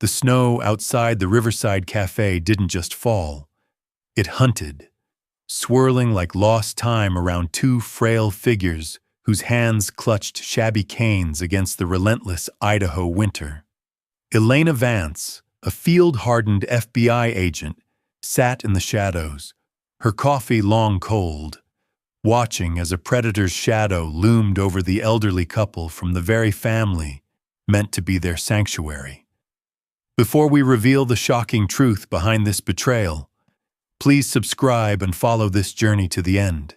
The snow outside the Riverside Cafe didn't just fall. It hunted, swirling like lost time around two frail figures whose hands clutched shabby canes against the relentless Idaho winter. Elena Vance, a field-hardened FBI agent, sat in the shadows, her coffee long cold, watching as a predator's shadow loomed over the elderly couple from the very family meant to be their sanctuary. Before we reveal the shocking truth behind this betrayal, please subscribe and follow this journey to the end.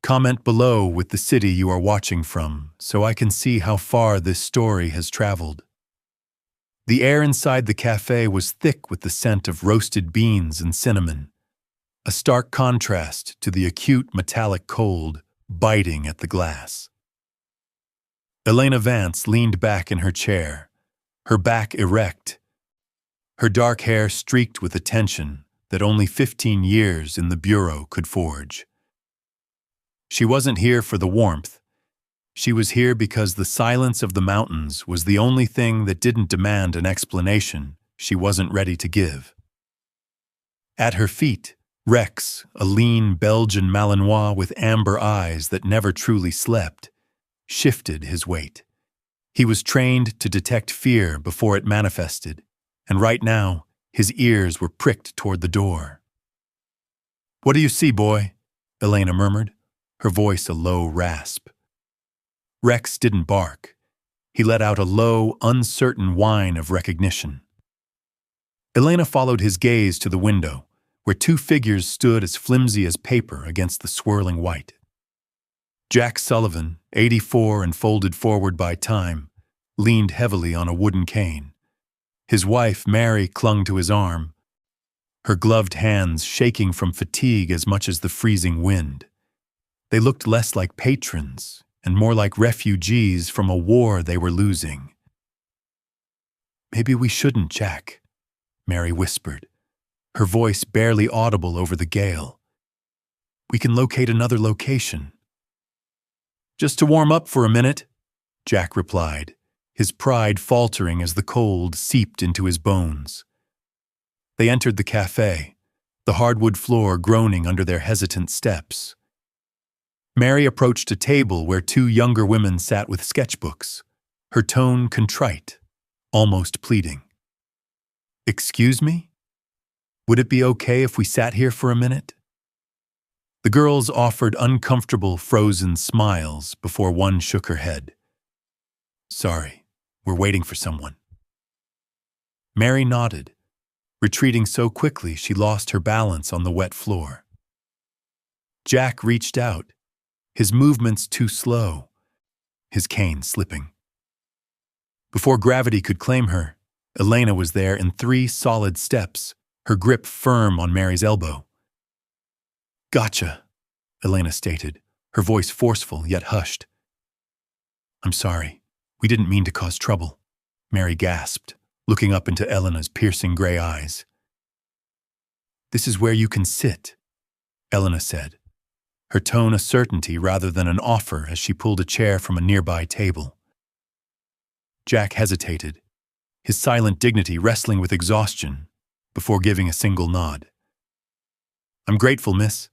Comment below with the city you are watching from so I can see how far this story has traveled. The air inside the cafe was thick with the scent of roasted beans and cinnamon, a stark contrast to the acute metallic cold biting at the glass. Elena Vance leaned back in her chair, her back erect, her dark hair streaked with a tension that only 15 years in the bureau could forge. She wasn't here for the warmth. She was here because the silence of the mountains was the only thing that didn't demand an explanation she wasn't ready to give. At her feet, Rex, a lean Belgian Malinois with amber eyes that never truly slept, shifted his weight. He was trained to detect fear before it manifested, and right now, his ears were pricked toward the door. "What do you see, boy?" Elena murmured, her voice a low rasp. Rex didn't bark. He let out a low, uncertain whine of recognition. Elena followed his gaze to the window, where two figures stood as flimsy as paper against the swirling white. Jack Sullivan, 84 and folded forward by time, leaned heavily on a wooden cane. His wife, Mary, clung to his arm, her gloved hands shaking from fatigue as much as the freezing wind. They looked less like patrons and more like refugees from a war they were losing. "Maybe we shouldn't, Jack," Mary whispered, her voice barely audible over the gale. "We can locate another location." "Just to warm up for a minute," Jack replied, his pride faltering as the cold seeped into his bones. They entered the cafe, the hardwood floor groaning under their hesitant steps. Mary approached a table where two younger women sat with sketchbooks, her tone contrite, almost pleading. "Excuse me? Would it be okay if we sat here for a minute?" The girls offered uncomfortable, frozen smiles before one shook her head. "Sorry, we're waiting for someone." Mary nodded, retreating so quickly she lost her balance on the wet floor. Jack reached out, his movements too slow, his cane slipping. Before gravity could claim her, Elena was there in 3 solid steps, her grip firm on Mary's elbow. "Gotcha," Elena stated, her voice forceful yet hushed. "I'm sorry. We didn't mean to cause trouble," Mary gasped, looking up into Elena's piercing gray eyes. "This is where you can sit," Elena said, her tone a certainty rather than an offer as she pulled a chair from a nearby table. Jack hesitated, his silent dignity wrestling with exhaustion, before giving a single nod. "I'm grateful, miss."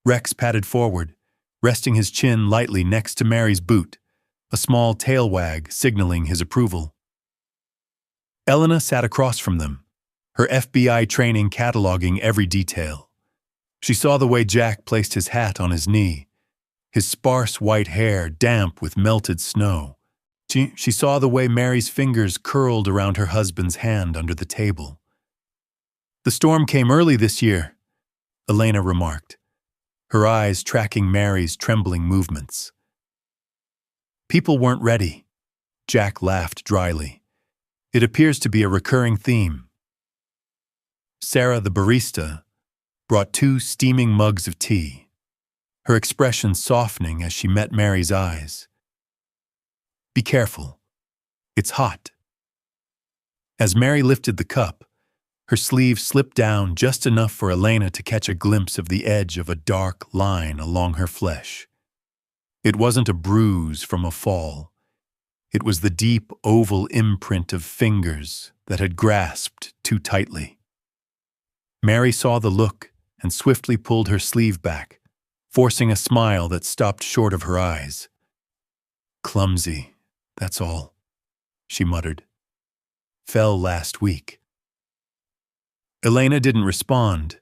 Rex padded forward, resting his chin lightly next to Mary's boot, a small tail wag signaling his approval. Elena sat across from them, her FBI training cataloging every detail. She saw the way Jack placed his hat on his knee, his sparse white hair damp with melted snow. She saw the way Mary's fingers curled around her husband's hand under the table. "The storm came early this year," Elena remarked, her eyes tracking Mary's trembling movements. "People weren't ready," Jack laughed dryly. "It appears to be a recurring theme." Sarah, the barista, brought 2 steaming mugs of tea, her expression softening as she met Mary's eyes. "Be careful. It's hot." As Mary lifted the cup, her sleeve slipped down just enough for Elena to catch a glimpse of the edge of a dark line along her flesh. It wasn't a bruise from a fall. It was the deep, oval imprint of fingers that had grasped too tightly. Mary saw the look and swiftly pulled her sleeve back, forcing a smile that stopped short of her eyes. "Clumsy, that's all," she muttered. "Fell last week." Elena didn't respond,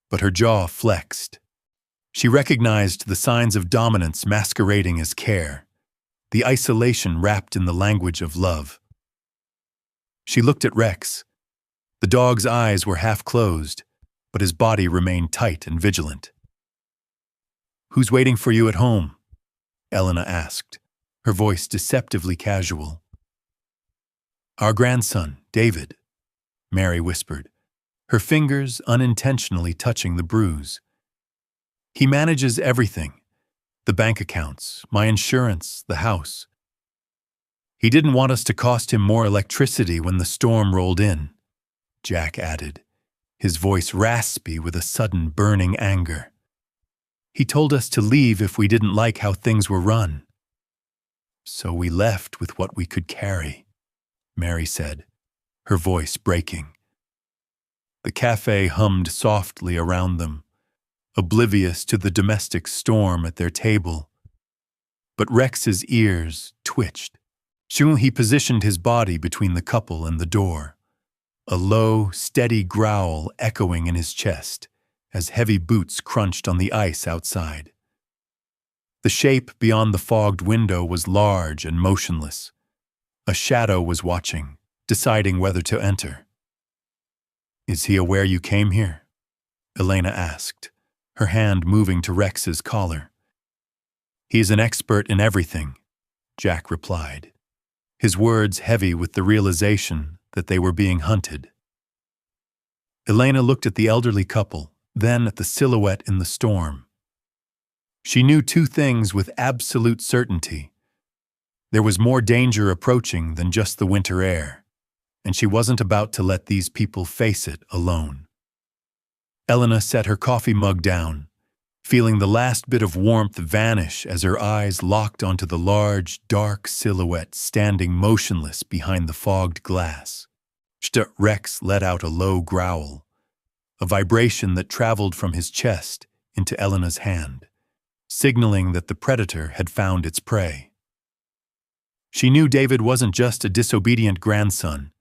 but her jaw flexed. She recognized the signs of dominance masquerading as care, the isolation wrapped in the language of love. She looked at Rex. The dog's eyes were half closed, but his body remained tight and vigilant. "Who's waiting for you at home?" Elena asked, her voice deceptively casual. "Our grandson, David," Mary whispered, her fingers unintentionally touching the bruise. "He manages everything, the bank accounts, my insurance, the house. He didn't want us to cost him more electricity when the storm rolled in," Jack added, his voice raspy with a sudden burning anger. "He told us to leave if we didn't like how things were run." "So we left with what we could carry," Mary said, her voice breaking. The cafe hummed softly around them, oblivious to the domestic storm at their table. But Rex's ears twitched. Soon he positioned his body between the couple and the door, a low, steady growl echoing in his chest as heavy boots crunched on the ice outside. The shape beyond the fogged window was large and motionless. A shadow was watching, deciding whether to enter. "Is he aware you came here?" Elena asked, her hand moving to Rex's collar. "He is an expert in everything," Jack replied, his words heavy with the realization that they were being hunted. Elena looked at the elderly couple, then at the silhouette in the storm. She knew two things with absolute certainty. There was more danger approaching than just the winter air, and she wasn't about to let these people face it alone. Elena set her coffee mug down, feeling the last bit of warmth vanish as her eyes locked onto the large, dark silhouette standing motionless behind the fogged glass. Rex let out a low growl, a vibration that traveled from his chest into Elena's hand, signaling that the predator had found its prey. She knew David wasn't just a disobedient grandson.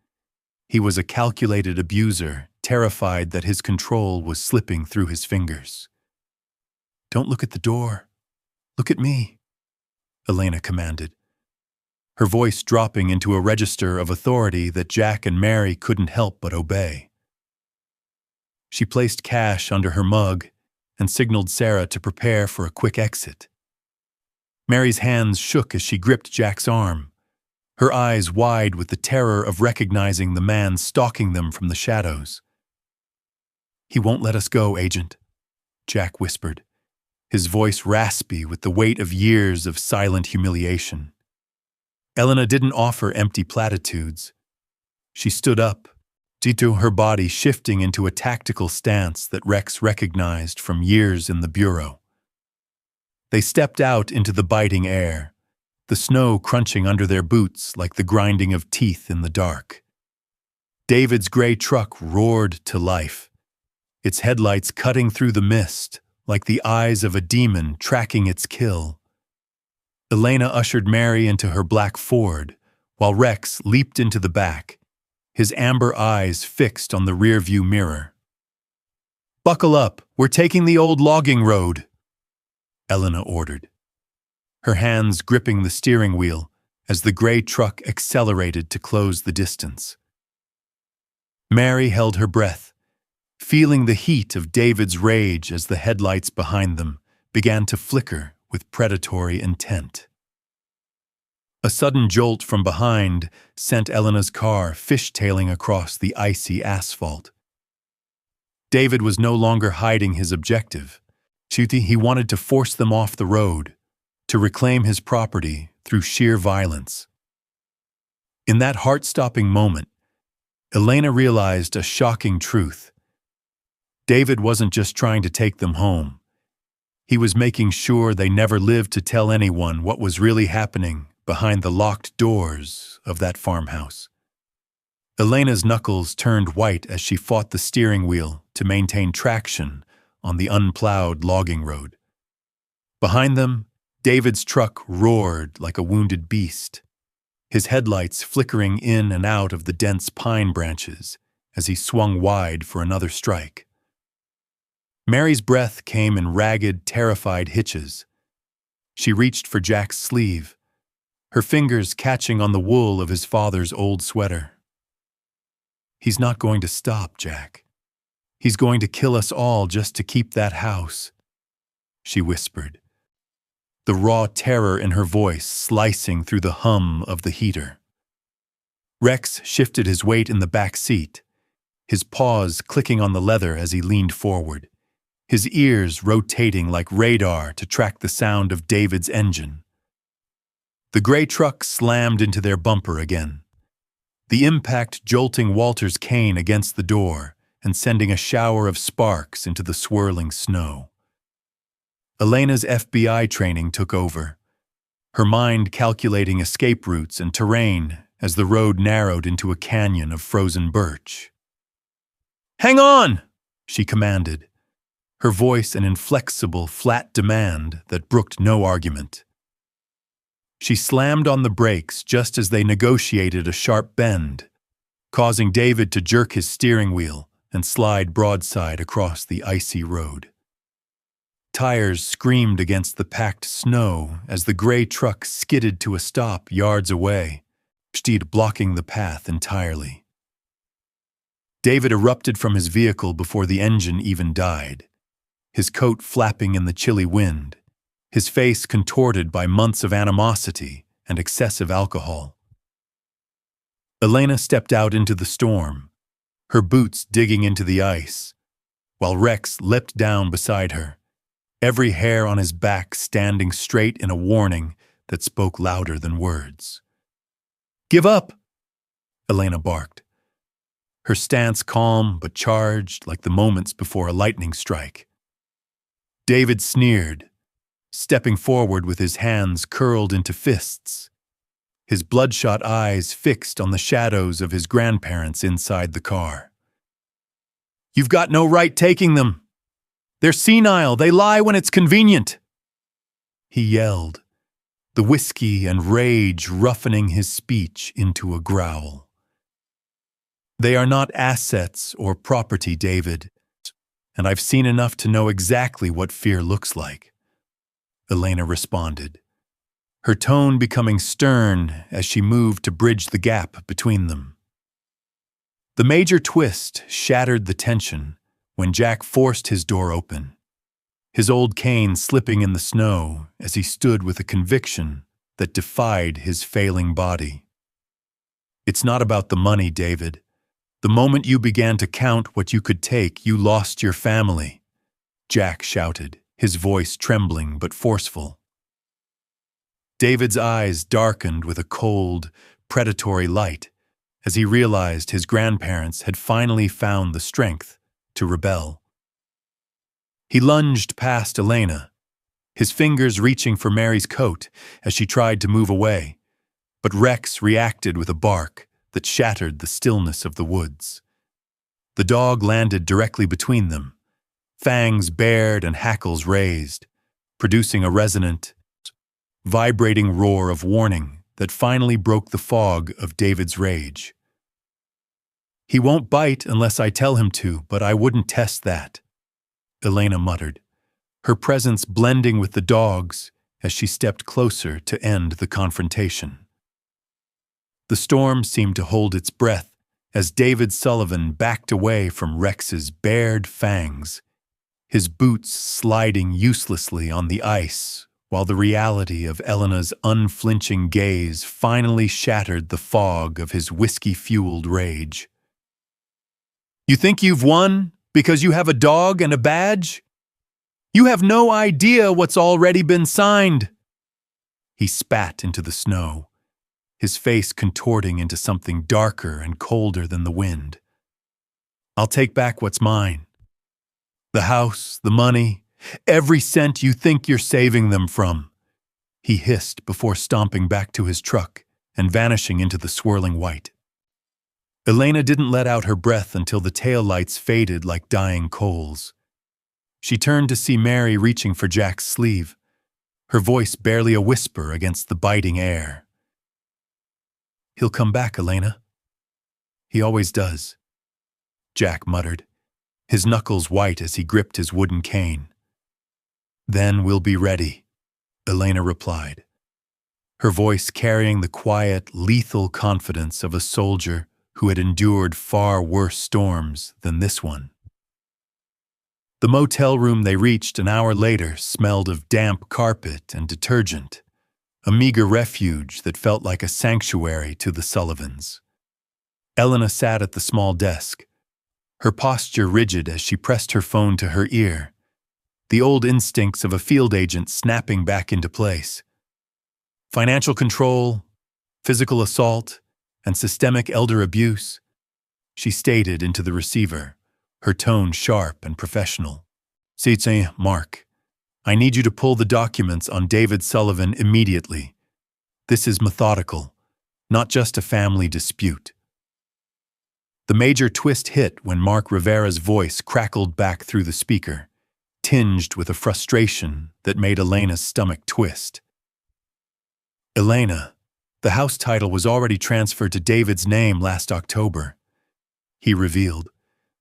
He was a calculated abuser, terrified that his control was slipping through his fingers. "Don't look at the door. Look at me," Elena commanded, her voice dropping into a register of authority that Jack and Mary couldn't help but obey. She placed cash under her mug and signaled Sarah to prepare for a quick exit. Mary's hands shook as she gripped Jack's arm, her eyes wide with the terror of recognizing the man stalking them from the shadows. "He won't let us go, Agent," Jack whispered, his voice raspy with the weight of years of silent humiliation. Elena didn't offer empty platitudes. She stood up, her body shifting into a tactical stance that Rex recognized from years in the bureau. They stepped out into the biting air, the snow crunching under their boots like the grinding of teeth in the dark. David's gray truck roared to life, its headlights cutting through the mist like the eyes of a demon tracking its kill. Elena ushered Mary into her black Ford, while Rex leaped into the back, his amber eyes fixed on the rearview mirror. "Buckle up, we're taking the old logging road," Elena ordered, her hands gripping the steering wheel as the gray truck accelerated to close the distance. Mary held her breath, feeling the heat of David's rage as the headlights behind them began to flicker with predatory intent. A sudden jolt from behind sent Elena's car fishtailing across the icy asphalt. David was no longer hiding his objective. He wanted to force them off the road, to reclaim his property through sheer violence. In that heart-stopping moment, Elena realized a shocking truth. David wasn't just trying to take them home. He was making sure they never lived to tell anyone what was really happening behind the locked doors of that farmhouse. Elena's knuckles turned white as she fought the steering wheel to maintain traction on the unplowed logging road. Behind them, David's truck roared like a wounded beast, his headlights flickering in and out of the dense pine branches as he swung wide for another strike. Mary's breath came in ragged, terrified hitches. She reached for Jack's sleeve, her fingers catching on the wool of his father's old sweater. "He's not going to stop, Jack. He's going to kill us all just to keep that house," she whispered, the raw terror in her voice slicing through the hum of the heater. Rex shifted his weight in the back seat, his paws clicking on the leather as he leaned forward, his ears rotating like radar to track the sound of David's engine. The gray truck slammed into their bumper again, the impact jolting Walter's cane against the door and sending a shower of sparks into the swirling snow. Elena's FBI training took over, her mind calculating escape routes and terrain as the road narrowed into a canyon of frozen birch. "Hang on!" she commanded, her voice an inflexible, flat demand that brooked no argument. She slammed on the brakes just as they negotiated a sharp bend, causing David to jerk his steering wheel and slide broadside across the icy road. Tires screamed against the packed snow as the gray truck skidded to a stop yards away, blocking the path entirely. David erupted from his vehicle before the engine even died, his coat flapping in the chilly wind, his face contorted by months of animosity and excessive alcohol. Elena stepped out into the storm, her boots digging into the ice, while Rex leapt down beside her, every hair on his back standing straight in a warning that spoke louder than words. "Give up!" Elena barked, her stance calm but charged like the moments before a lightning strike. David sneered, stepping forward with his hands curled into fists, his bloodshot eyes fixed on the shadows of his grandparents inside the car. "You've got no right taking them. They're senile. They lie when it's convenient," he yelled, the whiskey and rage roughening his speech into a growl. "They are not assets or property, David, and I've seen enough to know exactly what fear looks like," Elena responded, her tone becoming stern as she moved to bridge the gap between them. The major twist shattered the tension when Jack forced his door open, his old cane slipping in the snow as he stood with a conviction that defied his failing body. "It's not about the money, David. The moment you began to count what you could take, you lost your family," Jack shouted, his voice trembling but forceful. David's eyes darkened with a cold, predatory light as he realized his grandparents had finally found the strength to rebel. He lunged past Elena, his fingers reaching for Mary's coat as she tried to move away, but Rex reacted with a bark that shattered the stillness of the woods. The dog landed directly between them, fangs bared and hackles raised, producing a resonant, vibrating roar of warning that finally broke the fog of David's rage. "He won't bite unless I tell him to, but I wouldn't test that," Elena muttered, her presence blending with the dog's as she stepped closer to end the confrontation. The storm seemed to hold its breath as David Sullivan backed away from Rex's bared fangs, his boots sliding uselessly on the ice, while the reality of Elena's unflinching gaze finally shattered the fog of his whiskey-fueled rage. "You think you've won because you have a dog and a badge? You have no idea what's already been signed." He spat into the snow, his face contorting into something darker and colder than the wind. "I'll take back what's mine. The house, the money, every cent you think you're saving them from. he hissed before stomping back to his truck and vanishing into the swirling white. Elena didn't let out her breath until the taillights faded like dying coals. She turned to see Mary reaching for Jack's sleeve, her voice barely a whisper against the biting air. "He'll come back, Elena." "He always does," Jack muttered, his knuckles white as he gripped his wooden cane. "Then we'll be ready," Elena replied, her voice carrying the quiet, lethal confidence of a soldier who had endured far worse storms than this one. The motel room they reached an hour later smelled of damp carpet and detergent, a meager refuge that felt like a sanctuary to the Sullivans. Elena sat at the small desk, her posture rigid as she pressed her phone to her ear, the old instincts of a field agent snapping back into place. Financial control, physical assault, and systemic elder abuse, she stated into the receiver, her tone sharp and professional. "C'est Mark. I need you to pull the documents on David Sullivan immediately. This is methodical, not just a family dispute." The major twist hit when Mark Rivera's voice crackled back through the speaker, tinged with a frustration that made Elena's stomach twist. "Elena, the house title was already transferred to David's name last October," he revealed,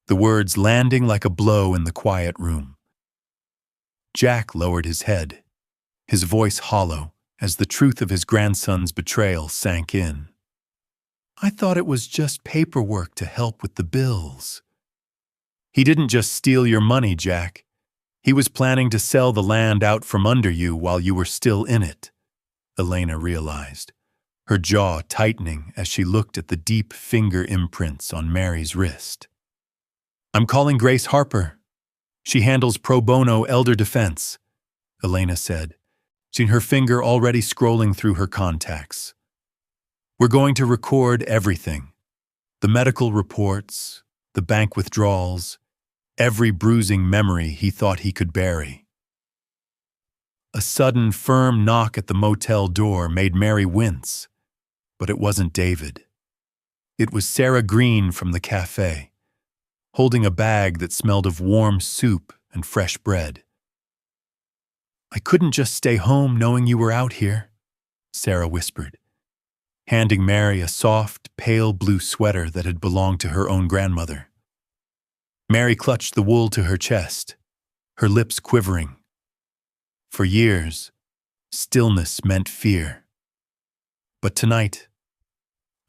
the words landing like a blow in the quiet room. Jack lowered his head, his voice hollow as the truth of his grandson's betrayal sank in. "I thought it was just paperwork to help with the bills." "He didn't just steal your money, Jack. He was planning to sell the land out from under you while you were still in it," Elena realized, her jaw tightening as she looked at the deep finger imprints on Mary's wrist. "I'm calling Grace Harper. She handles pro bono elder defense," Elena said, seeing her finger already scrolling through her contacts. "We're going to record everything. The medical reports, the bank withdrawals, every bruising memory he thought he could bury." A sudden, firm knock at the motel door made Mary wince, but it wasn't David. It was Sarah Green from the cafe, holding a bag that smelled of warm soup and fresh bread. "I couldn't just stay home knowing you were out here," Sarah whispered, handing Mary a soft, pale blue sweater that had belonged to her own grandmother. Mary clutched the wool to her chest, her lips quivering. For years, stillness meant fear. But tonight,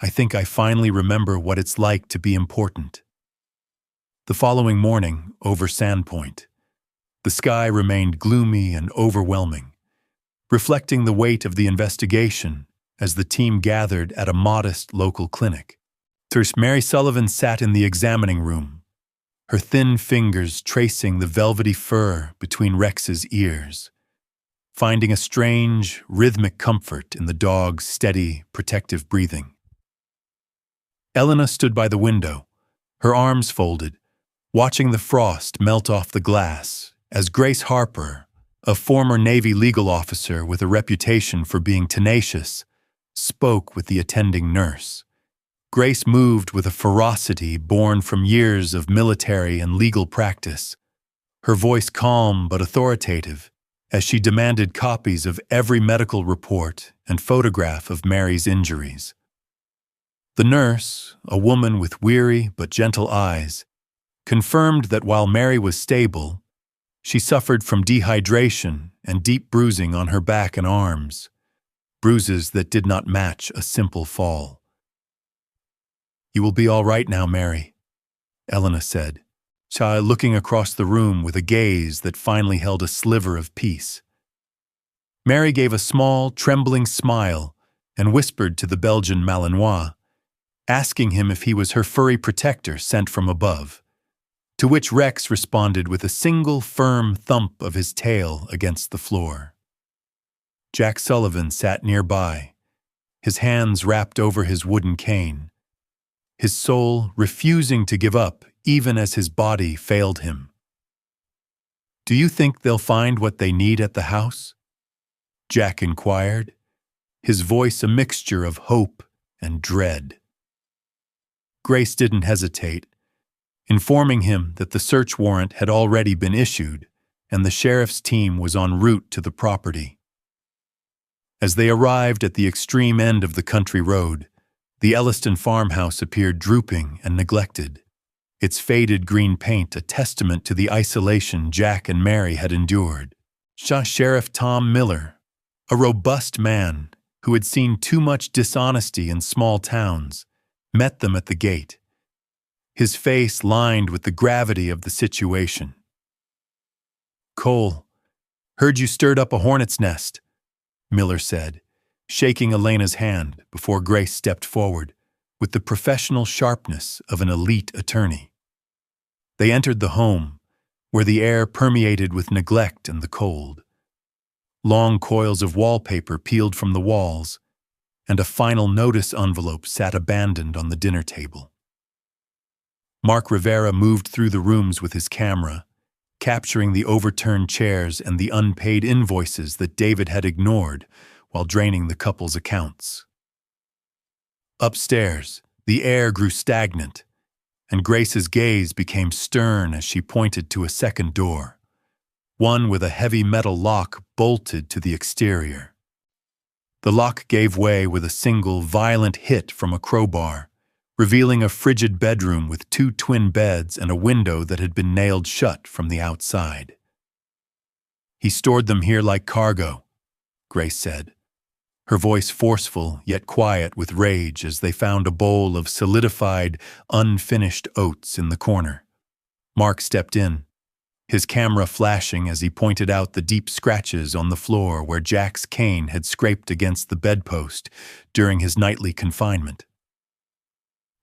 I think I finally remember what it's like to be important. The following morning, over Sandpoint, the sky remained gloomy and overwhelming, reflecting the weight of the investigation as the team gathered at a modest local clinic. First, Mary Sullivan sat in the examining room, her thin fingers tracing the velvety fur between Rex's ears, finding a strange, rhythmic comfort in the dog's steady, protective breathing. Elena stood by the window, her arms folded, watching the frost melt off the glass as Grace Harper, a former Navy legal officer with a reputation for being tenacious, spoke with the attending nurse. Grace moved with a ferocity born from years of military and legal practice, her voice calm but authoritative as she demanded copies of every medical report and photograph of Mary's injuries. The nurse, a woman with weary but gentle eyes, confirmed that while Mary was stable, she suffered from dehydration and deep bruising on her back and arms, bruises that did not match a simple fall. "You will be all right now, Mary," Elena said, looking across the room with a gaze that finally held a sliver of peace. Mary gave a small, trembling smile and whispered to the Belgian Malinois, asking him if he was her furry protector sent from above, to which Rex responded with a single firm thump of his tail against the floor. Jack Sullivan sat nearby, his hands wrapped over his wooden cane, his soul refusing to give up even as his body failed him. "Do you think they'll find what they need at the house?" Jack inquired, his voice a mixture of hope and dread. Grace didn't hesitate, informing him that the search warrant had already been issued and the sheriff's team was en route to the property. As they arrived at the extreme end of the country road, the Elliston farmhouse appeared drooping and neglected, its faded green paint a testament to the isolation Jack and Mary had endured. Sheriff Tom Miller, a robust man who had seen too much dishonesty in small towns, met them at the gate, his face lined with the gravity of the situation. "Cole, heard you stirred up a hornet's nest," Miller said, shaking Elena's hand before Grace stepped forward with the professional sharpness of an elite attorney. They entered the home, where the air permeated with neglect and the cold. Long coils of wallpaper peeled from the walls, and a final notice envelope sat abandoned on the dinner table. Mark Rivera moved through the rooms with his camera, capturing the overturned chairs and the unpaid invoices that David had ignored while draining the couple's accounts. Upstairs, the air grew stagnant, and Grace's gaze became stern as she pointed to a second door, one with a heavy metal lock bolted to the exterior. The lock gave way with a single violent hit from a crowbar, revealing a frigid bedroom with 2 twin beds and a window that had been nailed shut from the outside. "He stored them here like cargo," Grace said, her voice forceful yet quiet with rage as they found a bowl of solidified, unfinished oats in the corner. Mark stepped in, his camera flashing as he pointed out the deep scratches on the floor where Jack's cane had scraped against the bedpost during his nightly confinement.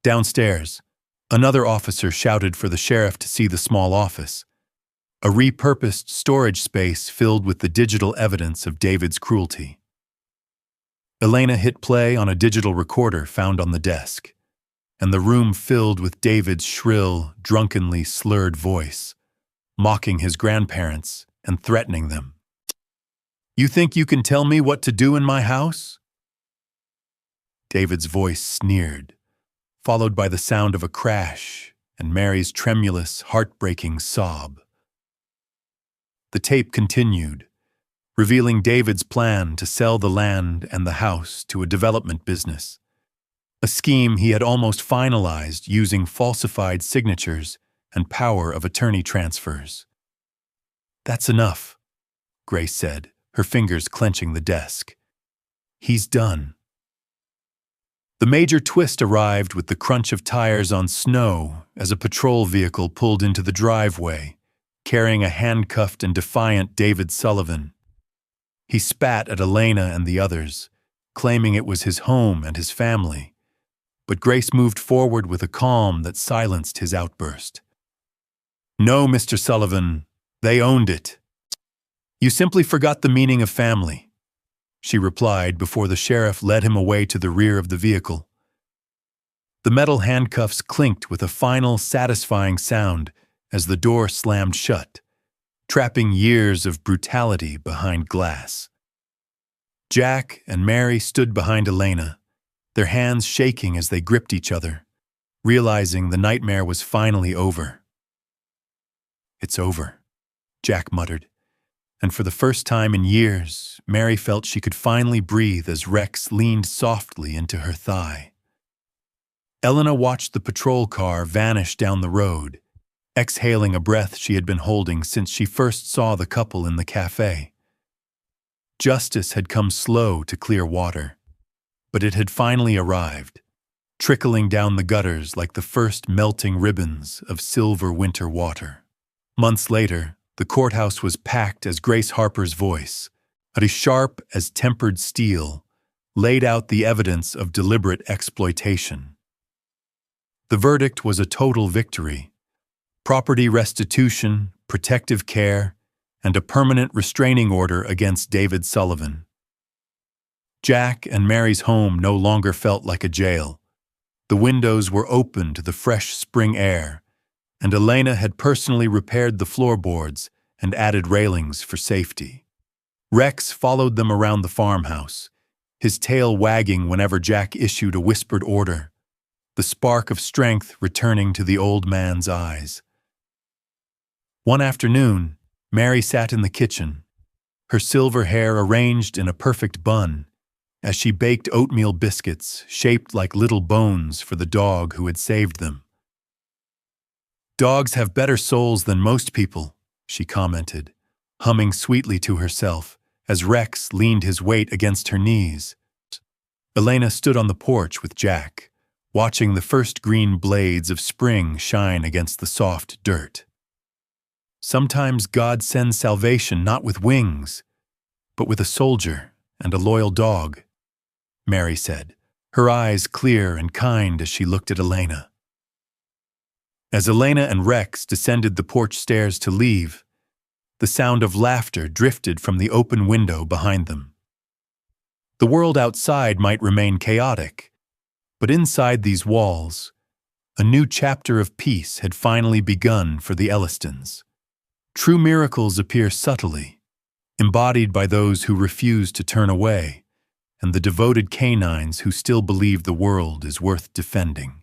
Downstairs, another officer shouted for the sheriff to see the small office, a repurposed storage space filled with the digital evidence of David's cruelty. Elena hit play on a digital recorder found on the desk, and the room filled with David's shrill, drunkenly slurred voice, mocking his grandparents and threatening them. "You think you can tell me what to do in my house?" David's voice sneered, followed by the sound of a crash and Mary's tremulous, heartbreaking sob. The tape continued, revealing David's plan to sell the land and the house to a development business, a scheme he had almost finalized using falsified signatures and power of attorney transfers. "That's enough," Grace said, her fingers clenching the desk. "He's done." The major twist arrived with the crunch of tires on snow as a patrol vehicle pulled into the driveway, carrying a handcuffed and defiant David Sullivan. He spat at Elena and the others, claiming it was his home and his family, but Grace moved forward with a calm that silenced his outburst. "No, Mr. Sullivan, they owned it. You simply forgot the meaning of family," she replied before the sheriff led him away to the rear of the vehicle. The metal handcuffs clinked with a final, satisfying sound as the door slammed shut, trapping years of brutality behind glass. Jack and Mary stood behind Elena, their hands shaking as they gripped each other, realizing the nightmare was finally over. "It's over," Jack muttered, and for the first time in years, Mary felt she could finally breathe as Rex leaned softly into her thigh. Elena watched the patrol car vanish down the road, exhaling a breath she had been holding since she first saw the couple in the cafe. Justice had come slow to clear water, but it had finally arrived, trickling down the gutters like the first melting ribbons of silver winter water. Months later, the courthouse was packed as Grace Harper's voice, as sharp as tempered steel, laid out the evidence of deliberate exploitation. The verdict was a total victory: property restitution, protective care, and a permanent restraining order against David Sullivan. Jack and Mary's home no longer felt like a jail. The windows were open to the fresh spring air, and Elena had personally repaired the floorboards and added railings for safety. Rex followed them around the farmhouse, his tail wagging whenever Jack issued a whispered order, the spark of strength returning to the old man's eyes. One afternoon, Mary sat in the kitchen, her silver hair arranged in a perfect bun, as she baked oatmeal biscuits shaped like little bones for the dog who had saved them. "Dogs have better souls than most people," she commented, humming sweetly to herself as Rex leaned his weight against her knees. Elena stood on the porch with Jack, watching the first green blades of spring shine against the soft dirt. "Sometimes God sends salvation not with wings, but with a soldier and a loyal dog," Mary said, her eyes clear and kind as she looked at Elena. As Elena and Rex descended the porch stairs to leave, the sound of laughter drifted from the open window behind them. The world outside might remain chaotic, but inside these walls, a new chapter of peace had finally begun for the Ellistons. True miracles appear subtly, embodied by those who refuse to turn away, and the devoted canines who still believe the world is worth defending.